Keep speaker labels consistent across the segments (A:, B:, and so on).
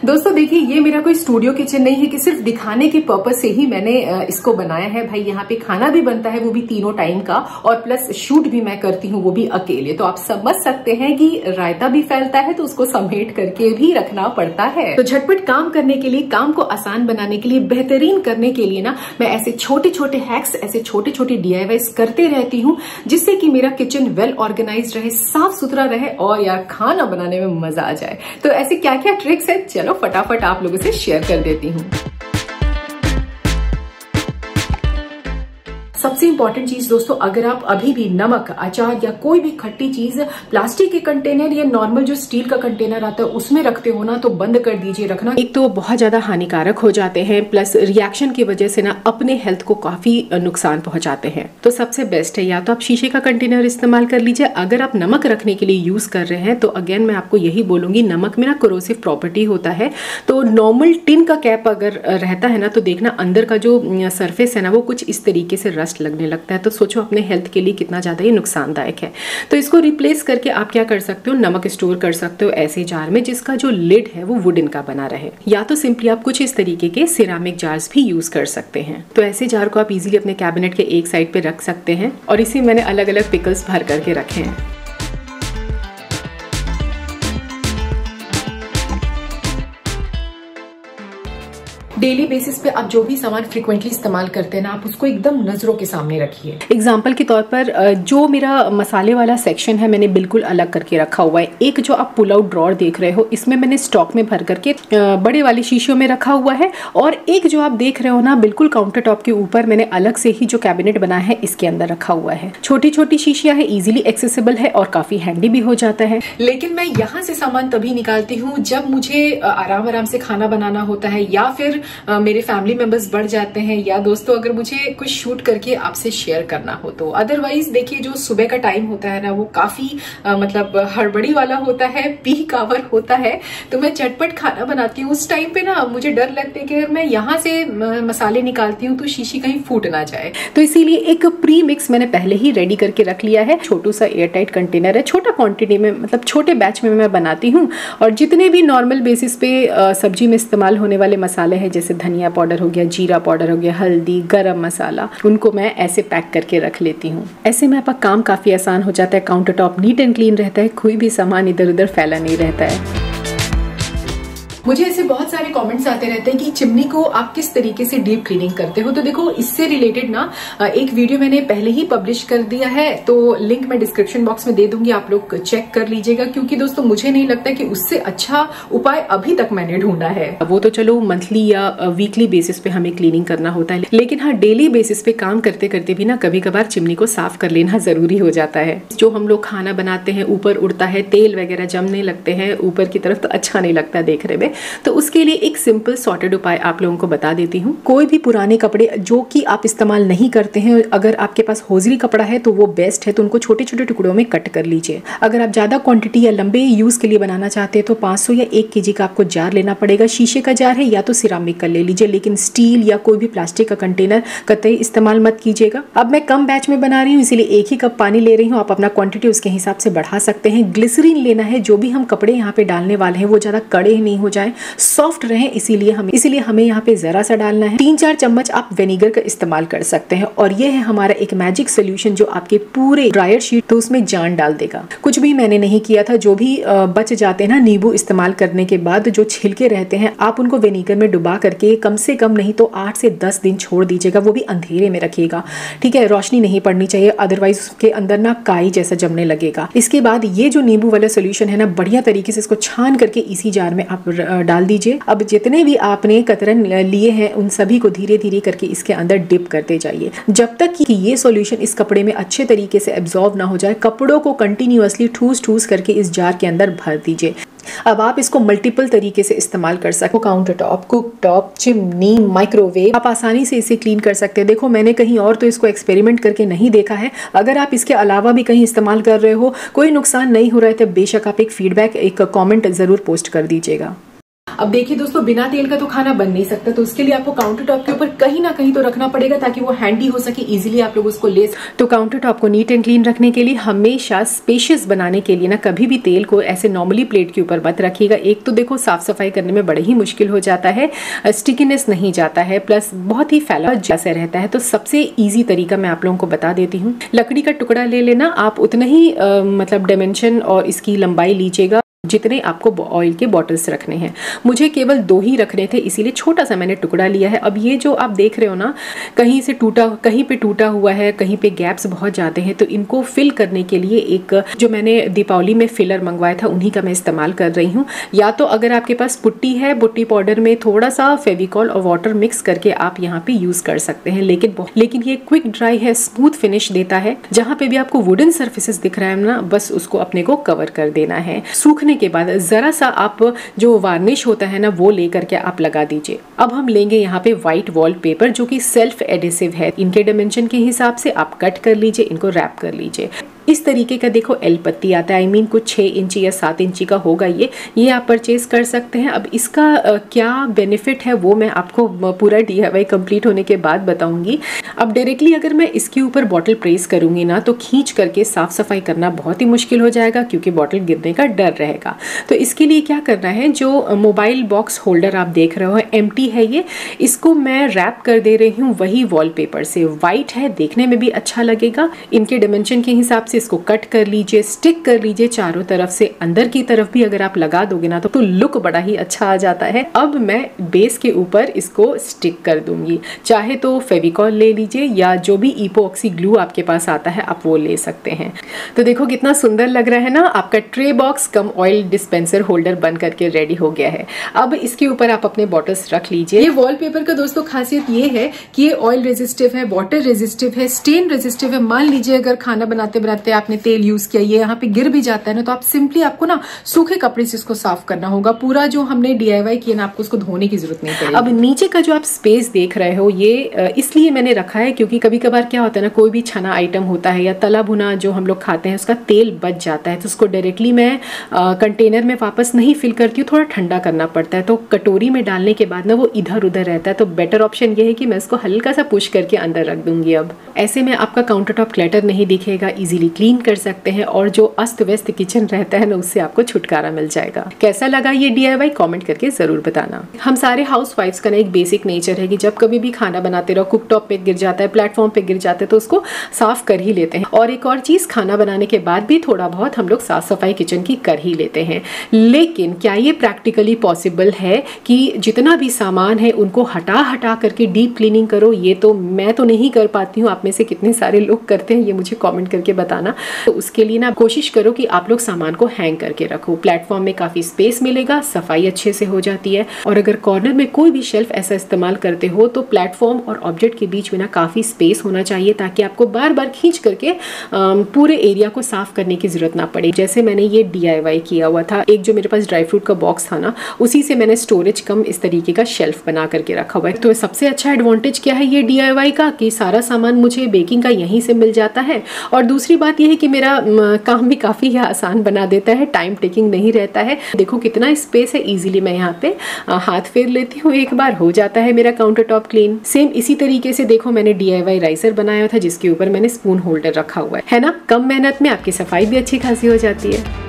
A: दोस्तों देखिए, ये मेरा कोई स्टूडियो किचन नहीं है कि सिर्फ दिखाने के पर्पज से ही मैंने इसको बनाया है। भाई यहाँ पे खाना भी बनता है, वो भी तीनों टाइम का, और प्लस शूट भी मैं करती हूँ, वो भी अकेले। तो आप समझ सकते हैं कि रायता भी फैलता है तो उसको समेट करके भी रखना पड़ता है। तो झटपट काम करने के लिए, काम को आसान बनाने के लिए, बेहतरीन करने के लिए ना, मैं ऐसे छोटे छोटे हैक्स, ऐसे छोटे छोटे DIYs करते रहती हूँ, जिससे कि मेरा किचन वेल ऑर्गेनाइज रहे, साफ सुथरा रहे और यार खाना बनाने में मजा आ जाए। तो ऐसे क्या क्या ट्रिक्स है, चलो फटाफट आप लोगों से शेयर कर देती हूँ। सबसे इंपॉर्टेंट चीज दोस्तों, अगर आप अभी भी नमक, अचार या कोई भी खट्टी चीज प्लास्टिक के कंटेनर या नॉर्मल जो स्टील का कंटेनर आता है उसमें रखते हो ना, तो बंद कर दीजिए रखना। एक तो बहुत ज्यादा हानिकारक हो जाते हैं, प्लस रिएक्शन की वजह से ना अपने हेल्थ को काफी नुकसान पहुंचाते हैं। तो सबसे बेस्ट है या तो आप शीशे का कंटेनर इस्तेमाल कर लीजिए। अगर आप नमक रखने के लिए यूज कर रहे हैं तो अगेन मैं आपको यही बोलूंगी, नमक में ना कोरोसिव प्रॉपर्टी होता है। तो नॉर्मल टिन का कैप अगर रहता है ना, तो देखना अंदर का जो सरफेस है ना, वो कुछ इस तरीके से रस्ट लगने लगता है। तो सोचो अपने हेल्थ के लिए कितना ज्यादा ये नुकसानदायक है। तो इसको रिप्लेस करके आप क्या कर सकते हो, नमक स्टोर कर सकते हो ऐसे जार में जिसका जो लिड है वो वुडन का बना रहे, या तो सिंपली आप कुछ इस तरीके के सिरामिक जार्स भी यूज कर सकते हैं। तो ऐसे जार को आप इजीली अपने कैबिनेट के एक साइड पे रख सकते हैं। और इसी मैंने अलग अलग पिकल्स भर करके रखे हैं। डेली बेसिस पे आप जो भी सामान फ्रिक्वेंटली इस्तेमाल करते हैं ना, आप उसको एकदम नजरों के सामने रखिए। एग्जाम्पल के तौर पर जो मेरा मसाले वाला सेक्शन है मैंने बिल्कुल अलग करके रखा हुआ है। एक जो आप पुल आउट ड्रॉर देख रहे हो, इसमें मैंने स्टॉक में भर करके बड़े वाली शीशियों में रखा हुआ है। और एक जो आप देख रहे हो ना, बिल्कुल काउंटर टॉप के ऊपर मैंने अलग से ही जो कैबिनेट बना है इसके अंदर रखा हुआ है। छोटी छोटी शीशियां है, इजीली एक्सेसिबल है और काफी हैंडी भी हो जाता है। लेकिन मैं यहाँ से सामान तभी निकालती हूँ जब मुझे आराम आराम से खाना बनाना होता है, या फिर मेरे फैमिली मेंबर्स बढ़ जाते हैं, या दोस्तों अगर मुझे कुछ शूट करके आपसे शेयर करना हो तो। अदरवाइज देखिए, जो सुबह का टाइम होता है ना, वो काफी मतलब हड़बड़ी वाला होता है, पीक आवर होता है। तो मैं झटपट खाना बनाती हूँ। उस टाइम पे ना मुझे डर लगता है कि अगर मैं यहाँ से मसाले निकालती हूँ तो शीशी कहीं फूट ना जाए। तो इसीलिए एक प्री मिक्स मैंने पहले ही रेडी करके रख लिया है। छोटू सा एयर टाइट कंटेनर है, छोटा क्वांटिटी में, मतलब छोटे बैच में मैं बनाती हूँ। और जितने भी नॉर्मल बेसिस पे सब्जी में इस्तेमाल होने वाले मसाले हैं, जैसे धनिया पाउडर हो गया, जीरा पाउडर हो गया, हल्दी, गरम मसाला, उनको मैं ऐसे पैक करके रख लेती हूँ। ऐसे में आपका काम काफी आसान हो जाता है। Counter top neat and clean रहता है, कोई भी सामान इधर उधर फैला नहीं रहता है। मुझे ऐसे बहुत सारे कमेंट्स आते रहते हैं कि चिमनी को आप किस तरीके से डीप क्लीनिंग करते हो। तो देखो, इससे रिलेटेड ना एक वीडियो मैंने पहले ही पब्लिश कर दिया है, तो लिंक मैं डिस्क्रिप्शन बॉक्स में दे दूंगी, आप लोग चेक कर लीजिएगा। क्योंकि दोस्तों मुझे नहीं लगता कि उससे अच्छा उपाय अभी तक मैंने ढूंढा है। वो तो चलो मंथली या वीकली बेसिस पे हमें क्लीनिंग करना होता है, लेकिन हाँ, डेली बेसिस पे काम करते करते भी ना कभी कभार चिमनी को साफ कर लेना जरूरी हो जाता है। जो हम लोग खाना बनाते हैं ऊपर उड़ता है, तेल वगैरह जमने लगते हैं ऊपर की तरफ, तो अच्छा नहीं लगता देखने में। तो उसके लिए एक सिंपल सॉर्टेड उपाय आप लोगों को बता देती हूँ। कोई भी पुराने कपड़े जो कि आप इस्तेमाल नहीं करते हैं, अगर आपके पास होजरी कपड़ा है तो वो बेस्ट है, तो उनको छोटे छोटे टुकड़ों में कट कर लीजिए। अगर आप ज्यादा क्वांटिटी या लंबे यूज के लिए बनाना चाहते हैं तो 500 या 1 kg का आपको जार लेना पड़ेगा। शीशे का जार है या तो सिरामिक का ले लीजिए, लेकिन स्टील या कोई भी प्लास्टिक का कंटेनर कतई इस्तेमाल मत कीजिएगा। अब मैं कम बैच में बना रही हूँ, इसीलिए 1 ही कप पानी ले रही हूँ। आप अपना क्वांटिटी उसके हिसाब से बढ़ा सकते हैं। ग्लिसरीन लेना है, जो भी हम कपड़े यहाँ पे डालने वाले हैं वो ज्यादा कड़े नहीं हो जाए, सॉफ्ट रहे, इसीलिए हमें यहाँ पे जरा सा डालना है। 3-4 चम्मच आप विनेगर का इस्तेमाल कर सकते हैं। और ये है हमारा एक मैजिक सोल्यूशन जो आपके पूरे ड्रायर शीट तो उसमें जान डाल देगा। कुछ भी मैंने नहीं किया था। जो भी बच जाते हैं ना नींबू इस्तेमाल करने के बाद, जो छिलके रहते हैं, आप उनको विनेगर में डुबा करके कम से कम नहीं तो 8 से 10 दिन छोड़ दीजिएगा। वो भी अंधेरे में रखिएगा, ठीक है, रोशनी नहीं पड़नी चाहिए, अदरवाइज उसके अंदर ना काई जैसा जमने लगेगा। इसके बाद ये जो नींबू वाला सोल्यूशन है ना, बढ़िया तरीके से इसको छान करके इसी जार में आप डाल दीजिए। अब जितने भी आपने कतरन लिए हैं उन सभी को धीरे धीरे करके इसके अंदर डिप करते जाइए, जब तक कि ये सॉल्यूशन इस कपड़े में अच्छे तरीके से एब्जॉर्ब ना हो जाए। कपड़ों को कंटिन्यूअसली ठूस ठूस करके इस जार के अंदर भर दीजिए। अब आप इसको मल्टीपल तरीके से इस्तेमाल कर सकते हो। Counter top, cook top, chimney, microwave, आप आसानी से इसे क्लीन कर सकते हैं। देखो, मैंने कहीं और तो इसको एक्सपेरिमेंट करके नहीं देखा है। अगर आप इसके अलावा भी कहीं इस्तेमाल कर रहे हो, कोई नुकसान नहीं हो रहा है, तो बेशक आप एक फीडबैक, एक कमेंट जरूर पोस्ट कर दीजिएगा। अब देखिए दोस्तों, बिना तेल का तो खाना बन नहीं सकता, तो उसके लिए आपको काउंटर टॉप के ऊपर कहीं ना कहीं तो रखना पड़ेगा ताकि वो हैंडी हो सके, इजीली आप लोग उसको ले। तो काउंटर टॉप को नीट एंड क्लीन रखने के लिए, हमेशा स्पेशियस बनाने के लिए ना, कभी भी तेल को ऐसे नॉर्मली प्लेट के ऊपर मत रखिएगा। एक तो देखो साफ सफाई करने में बड़े ही मुश्किल हो जाता है, स्टिकीनेस नहीं जाता है, प्लस बहुत ही फैला जैसे रहता है। तो सबसे ईजी तरीका मैं आप लोगों को बता देती हूँ। लकड़ी का टुकड़ा ले लेना, आप उतना ही मतलब डायमेंशन और इसकी लंबाई लीजिएगा जितने आपको ऑयल के बॉटल्स रखने हैं। मुझे केवल 2 ही रखने थे, इसीलिए छोटा सा मैंने टुकड़ा लिया है। अब ये जो आप देख रहे हो ना, कहीं से टूटा, कहीं पे टूटा हुआ है, कहीं पे गैप्स बहुत जाते हैं, तो इनको फिल करने के लिए एक जो मैंने दीपावली में फिलर मंगवाया था उन्हीं का मैं इस्तेमाल कर रही हूँ। या तो अगर आपके पास पुट्टी है, पुट्टी पाउडर में थोड़ा सा फेविकॉल और वाटर मिक्स करके आप यहाँ पे यूज कर सकते हैं। लेकिन ये क्विक ड्राई है, स्मूथ फिनिश देता है। जहाँ पे भी आपको वुडन सर्फेसेस दिख रहा है ना, बस उसको अपने को कवर कर देना है। सूखने के बाद जरा सा आप जो वार्निश होता है ना, वो लेकर के आप लगा दीजिए। अब हम लेंगे यहाँ पे व्हाइट वॉल पेपर जो कि सेल्फ एडेसिव है। इनके डायमेंशन के हिसाब से आप कट कर लीजिए, इनको रैप कर लीजिए। इस तरीके का देखो एल पत्ती आता है, आई मीन कुछ 6 इंची या 7 इंची का होगा ये आप परचेज कर सकते हैं। अब इसका क्या बेनिफिट है वो मैं आपको पूरा DIY कंप्लीट होने के बाद बताऊंगी। अब डायरेक्टली अगर मैं इसके ऊपर बॉटल प्रेस करूंगी ना, तो खींच करके साफ सफाई करना बहुत ही मुश्किल हो जाएगा, क्योंकि बॉटल गिरने का डर रहेगा। तो इसके लिए क्या करना है, जो मोबाइल बॉक्स होल्डर आप देख रहे हो एम्प्टी है ये, इसको मैं रैप कर दे रही हूँ वही वॉलपेपर से। व्हाइट है, देखने में भी अच्छा लगेगा। इनके डायमेंशन के हिसाब से इसको कट कर लीजिए, स्टिक कर लीजिए चारों तरफ से। अंदर की तरफ भी अगर आप लगा दोगे ना, तो लुक बड़ा ही अच्छा आ जाता है। अब मैं बेस के ऊपर इसको स्टिक कर दूंगी। चाहे तो फेविकॉल ले लीजिए या जो भी इपोक्सी ग्लू आपके पास आता है आप वो ले सकते हैं। तो देखो कितना सुंदर लग रहा है ना, आपका ट्रे बॉक्स कम ऑयल डिस्पेंसर होल्डर बन करके रेडी हो गया है। अब इसके ऊपर आप अपने बॉटल्स रख लीजिए। ये वॉलपेपर का दोस्तों खासियत ये है कि ये ऑयल रेजिस्टिव है, वाटर रेजिस्टिव है, स्टेन रेजिस्टिव है। मान लीजिए अगर खाना बनाते बनाते आपने तेल यूज किया, ये यहाँ पे गिर भी जाता है ना, तो आप सिंपली आपको ना सूखे कपड़े से इसको साफ करना होगा। पूरा जो हमने DIY किया ना, आपको उसको धोने की जरूरत नहीं पड़ेगी। अब नीचे का जो आप स्पेस देख रहे हो, ये इसलिए मैंने रखा है क्योंकि कभी कभार क्या होता है ना, कोई भी छना आइटम होता है या तला भुना जो हम लोग खाते हैं उसका तेल बच जाता है, तो उसको डायरेक्टली मैं कंटेनर में वापस नहीं फिल करती हूँ, थोड़ा ठंडा करना पड़ता है। तो कटोरी में डालने के बाद ना वो इधर उधर रहता है, तो बेटर ऑप्शन ये है कि मैं इसको हल्का सा पुश करके अंदर रख दूंगी। अब ऐसे में आपका काउंटर टॉप क्लटर नहीं दिखेगा, इजीली क्लीन कर सकते हैं, और जो अस्त व्यस्त किचन रहता है ना, उससे आपको छुटकारा मिल जाएगा। कैसा लगा ये DIY कमेंट करके जरूर बताना। हम सारे हाउसवाइफ्स का ना एक बेसिक नेचर है कि जब कभी भी खाना बनाते रहो, कुकटॉप पे गिर जाता है, प्लेटफॉर्म पे गिर जाता है, तो उसको साफ कर ही लेते हैं। और एक और चीज, खाना बनाने के बाद भी थोड़ा बहुत हम लोग साफ सफाई किचन की कर ही लेते हैं। लेकिन क्या ये प्रैक्टिकली पॉसिबल है कि जितना भी सामान है उनको हटा करके डीप क्लीनिंग करो? ये तो मैं तो नहीं कर पाती हूँ। आप में से कितने सारे लोग करते हैं ये मुझे कमेंट करके बताना। तो उसके लिए ना कोशिश करो कि आप लोग सामान को हैंग करके रखो। प्लेटफॉर्म में काफी स्पेस मिलेगा, सफाई अच्छे से हो जाती है। और अगर कॉर्नर में कोई भी शेल्फ ऐसा इस्तेमाल करते हो तो प्लेटफॉर्म और ऑब्जेक्ट के बीच में ना काफी स्पेस होना चाहिए, ताकि आपको बार बार खींच करके पूरे एरिया को साफ करने की जरूरत ना पड़े। जैसे मैंने ये DIY किया हुआ था, एक जो मेरे पास ड्राई फ्रूट का बॉक्स था ना, उसी से मैंने स्टोरेज कम इस तरीके का शेल्फ बना करके रखा हुआ है। तो सबसे अच्छा एडवांटेज क्या है ये DIY का, कि सारा सामान मुझे बेकिंग का यहीं से मिल जाता है। और दूसरी बात यह है कि मेरा काम भी काफी आसान बना देता है, टाइम टेकिंग नहीं रहता है। देखो कितना स्पेस है, इजीली मैं यहाँ पे हाथ फेर लेती हूँ, एक बार हो जाता है मेरा काउंटर टॉप क्लीन। सेम इसी तरीके से देखो मैंने DIY राइजर बनाया था, जिसके ऊपर मैंने स्पून होल्डर रखा हुआ है ना। कम मेहनत में आपकी सफाई भी अच्छी खासी हो जाती है।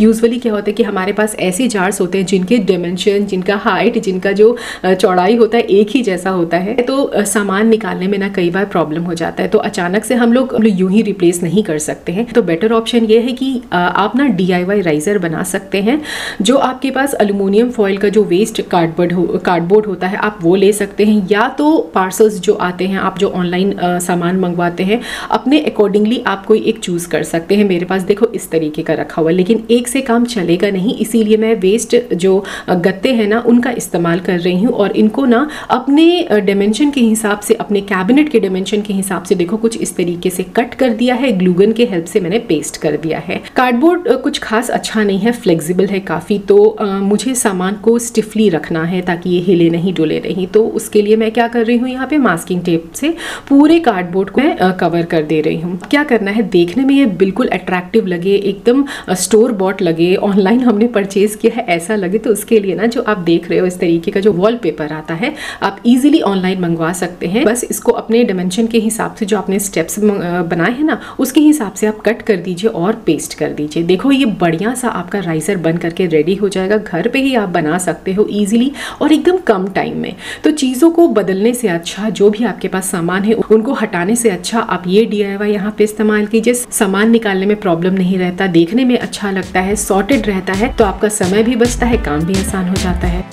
A: यूजुअली क्या होता है कि हमारे पास ऐसे जार्स होते हैं जिनके डायमेंशन, जिनका हाइट, जिनका जो चौड़ाई होता है एक ही जैसा होता है, तो सामान निकालने में ना कई बार प्रॉब्लम हो जाता है। तो अचानक से हम लोग यूं ही रिप्लेस नहीं कर सकते हैं। तो बेटर ऑप्शन ये है कि आप ना DIY राइजर बना सकते हैं। जो आपके पास एल्युमिनियम फॉइल का जो वेस्ट कार्डबोर्ड होता है आप वो ले सकते हैं, या तो पार्सल्स जो आते हैं, आप जो ऑनलाइन सामान मंगवाते हैं, अपने अकॉर्डिंगली आप कोई एक चूज कर सकते हैं। मेरे पास देखो इस तरीके का रखा हुआ, लेकिन एक से काम चलेगा नहीं, इसीलिए मैं वेस्ट जो गत्ते हैं ना उनका इस्तेमाल कर रही हूँ। और इनको ना अपने डायमेंशन के हिसाब से, अपने कैबिनेट के डायमेंशन के हिसाब से देखो कुछ इस तरीके से कट कर दिया है। ग्लूगन के हेल्प से मैंने पेस्ट कर दिया है। कार्डबोर्ड कुछ खास अच्छा नहीं है, फ्लेक्सिबल है काफी, तो मुझे सामान को स्टिफली रखना है ताकि ये हिले नहीं डुले नहीं। तो उसके लिए मैं क्या कर रही हूँ, यहाँ पे मास्किंग टेप से पूरे कार्डबोर्ड को मैं कवर कर दे रही हूँ। क्या करना है, देखने में ये बिल्कुल अट्रैक्टिव लगे, एकदम स्टोर बॉट स्मार्ट लगे, ऑनलाइन हमने परचेज किया है ऐसा लगे, तो उसके लिए ना जो आप देख रहे हो इस तरीके का जो वॉलपेपर आता है आप इजीली ऑनलाइन मंगवा सकते हैं। बस इसको अपने डायमेंशन के हिसाब से जो आपने स्टेप्स बनाए हैं ना उसके हिसाब से आप कट कर दीजिए और पेस्ट कर दीजिए। देखो ये बढ़िया सा आपका राइजर बन करके रेडी हो जाएगा। घर पे ही आप बना सकते हो इजीली और एकदम कम टाइम में। तो चीज़ों को बदलने से अच्छा, जो भी आपके पास सामान है उनको हटाने से अच्छा आप ये DIY यहाँ पे इस्तेमाल कीजिए। सामान निकालने में प्रॉब्लम नहीं रहता, देखने में अच्छा लगता है, सॉर्टेड रहता है, तो आपका समय भी बचता है, काम भी आसान हो जाता है।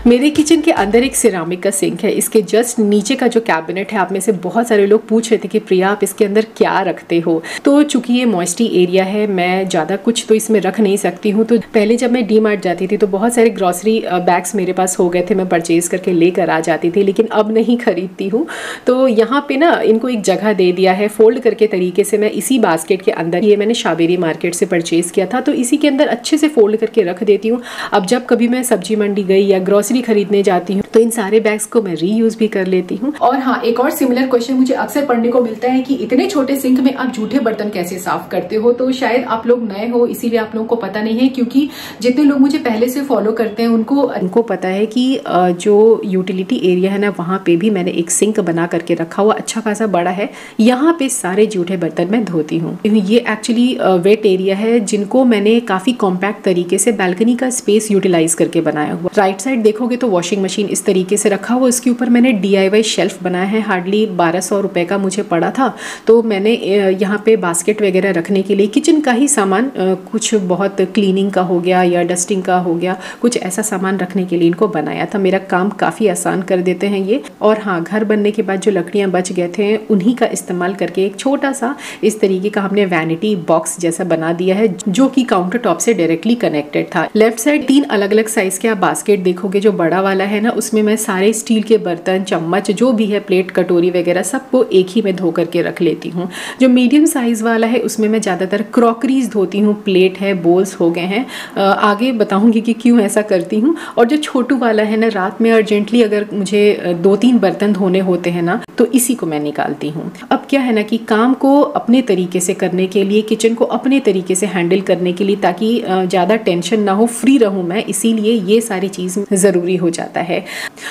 A: मेरे किचन के अंदर एक सिरामिक का सिंक है। इसके जस्ट नीचे का जो कैबिनेट है, आप में से बहुत सारे लोग पूछ रहे थे कि प्रिया आप इसके अंदर क्या रखते हो। तो चूंकि ये मॉइस्टी एरिया है, मैं ज़्यादा कुछ तो इसमें रख नहीं सकती हूँ। तो पहले जब मैं DMart जाती थी तो बहुत सारे ग्रॉसरी बैग्स मेरे पास हो गए थे, मैं परचेज करके लेकर आ जाती थी, लेकिन अब नहीं खरीदती हूँ। तो यहाँ पे ना इनको एक जगह दे दिया है फोल्ड करके तरीके से। मैं इसी बास्केट के अंदर, ये मैंने शाबेरी मार्केट से परचेज किया था, तो इसी के अंदर अच्छे से फोल्ड करके रख देती हूँ। अब जब कभी मैं सब्जी मंडी गई या ग्रॉसरी खरीदने जाती हूँ तो इन सारे बैग्स को मैं रीयूज भी कर लेती हूँ। और हाँ, एक और सिमिलर क्वेश्चन मुझे अक्सर पढ़ने को मिलता है कि इतने छोटे सिंक में आप जूठे बर्तन कैसे साफ करते हो। तो शायद आप लोग नए हो इसीलिए आप लोगों को पता नहीं है, क्योंकि जितने लोग मुझे पहले से फॉलो करते हैं उनको पता है कि जो यूटिलिटी एरिया है ना वहाँ पे भी मैंने एक सिंक बना करके रखा हुआ, अच्छा खासा बड़ा है। यहाँ पे सारे जूठे बर्तन मैं धोती हूँ। ये एक्चुअली वेट एरिया है जिनको मैंने काफी कॉम्पैक्ट तरीके से बैल्कनी का स्पेस यूटिलाइज करके बनाया हुआ। राइट साइड देखोगे तो वॉशिंग मशीन इस तरीके से रखा हुआ, उसके ऊपर मैंने DIY शेल्फ बनाया है। हार्डली 1200 रुपए का मुझे पड़ा था। तो मैंने यहाँ पे बास्केट वगैरह रखने के लिए किचन का ही सामान, कुछ बहुत क्लीनिंग का हो गया या डस्टिंग का हो गया, कुछ ऐसा सामान रखने के लिए इनको बनाया था। मेरा काम काफ़ी आसान कर देते हैं ये। और हाँ, घर बनने के बाद जो लकड़ियाँ बच गए थे उन्हीं का इस्तेमाल करके एक छोटा सा इस तरीके का हमने वैनिटी बॉक्स जैसा बना दिया है, जो कि काउंटर टॉप से डायरेक्टली कनेक्टेड था। लेफ्ट साइड 3 अलग अलग साइज के आप बास्केट देखोगे। जो बड़ा वाला है ना उसमें मैं सारे स्टील के बर्तन, चम्मच, जो भी है, प्लेट, कटोरी वगैरह सबको एक ही में धो करके रख लेती हूँ। जो मीडियम साइज वाला है उसमें मैं ज़्यादातर क्रॉकरीज धोती हूँ, प्लेट है, बोल्स हो गए हैं, आगे बताऊंगी कि क्यों ऐसा करती हूँ। और जो छोटू वाला है ना, रात में अर्जेंटली अगर मुझे 2-3 बर्तन धोने होते हैं ना तो इसी को मैं निकालती हूँ। अब क्या है ना कि काम को अपने तरीके से करने के लिए, किचन को अपने तरीके से हैंडल करने के लिए, ताकि ज़्यादा टेंशन ना हो, फ्री रहूँ मैं, इसीलिए ये सारी चीज़ ज़रूरी हो जाता है।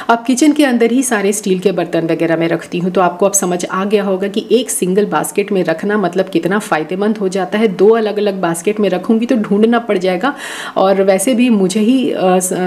A: अब किचन के अंदर ही सारे स्टील के बर्तन वगैरह मैं रखती हूँ। तो आपको अब समझ आ गया होगा कि एक सिंगल बास्केट में रखना मतलब कितना फ़ायदेमंद हो जाता है। 2 अलग अलग बास्केट में रखूँगी तो ढूंढना पड़ जाएगा, और वैसे भी मुझे ही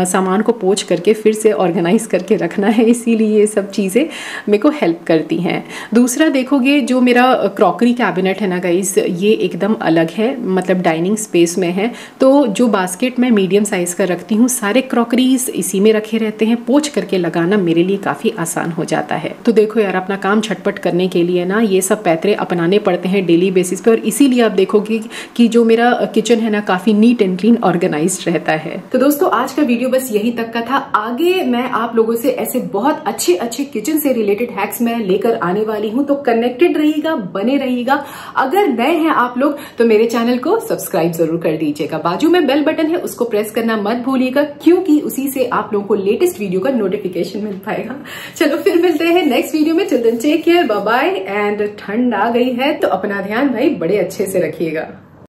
A: सामान को पोंछ करके फिर से ऑर्गेनाइज करके रखना है, इसीलिए ये सब चीज़ें मेरे को हेल्प करती हैं। दूसरा देखोगे, जो मेरा क्रॉकरी कैबिनेट है ना गाइस, ये एकदम अलग है, मतलब डाइनिंग स्पेस में है। तो जो बास्केट मैं मीडियम साइज़ का रखती हूँ, सारे क्रॉकरीज इसी में रखे रहते हैं। पोंछ करके लगाना मेरे लिए काफ़ी आसान हो जाता है। तो देखो यार, अपना काम झटपट करने के लिए ना ये सब पैतरे अपनाने पड़ते हैं डेली बेसिस पे, और इसीलिए आप देखोगे कि जो मेरा किचन है ना काफ़ी नीट एंड क्लीन ऑर्गेनाइज्ड रहता है। तो दोस्तों, आज का वीडियो बस यही तक का था। आगे मैं आप लोगों से ऐसे बहुत अच्छे अच्छे किचन से रिलेटेड हैक्स मैं लेकर आने वाली हूँ, तो कनेक्टेड रहिएगा, बने रहिएगा। अगर नए हैं आप लोग तो मेरे चैनल को सब्सक्राइब जरूर कर दीजिएगा। बाजू में बेल बटन है, उसको प्रेस करना मत भूलिएगा, क्योंकि उसी से आप लोगों को लेटेस्ट वीडियो का नोटिफिकेशन मिल पाएगा। चलो फिर मिलते हैं नेक्स्ट वीडियो में। Children take care, bye bye. And ठंड आ गई है तो अपना ध्यान भाई बड़े अच्छे से रखिएगा।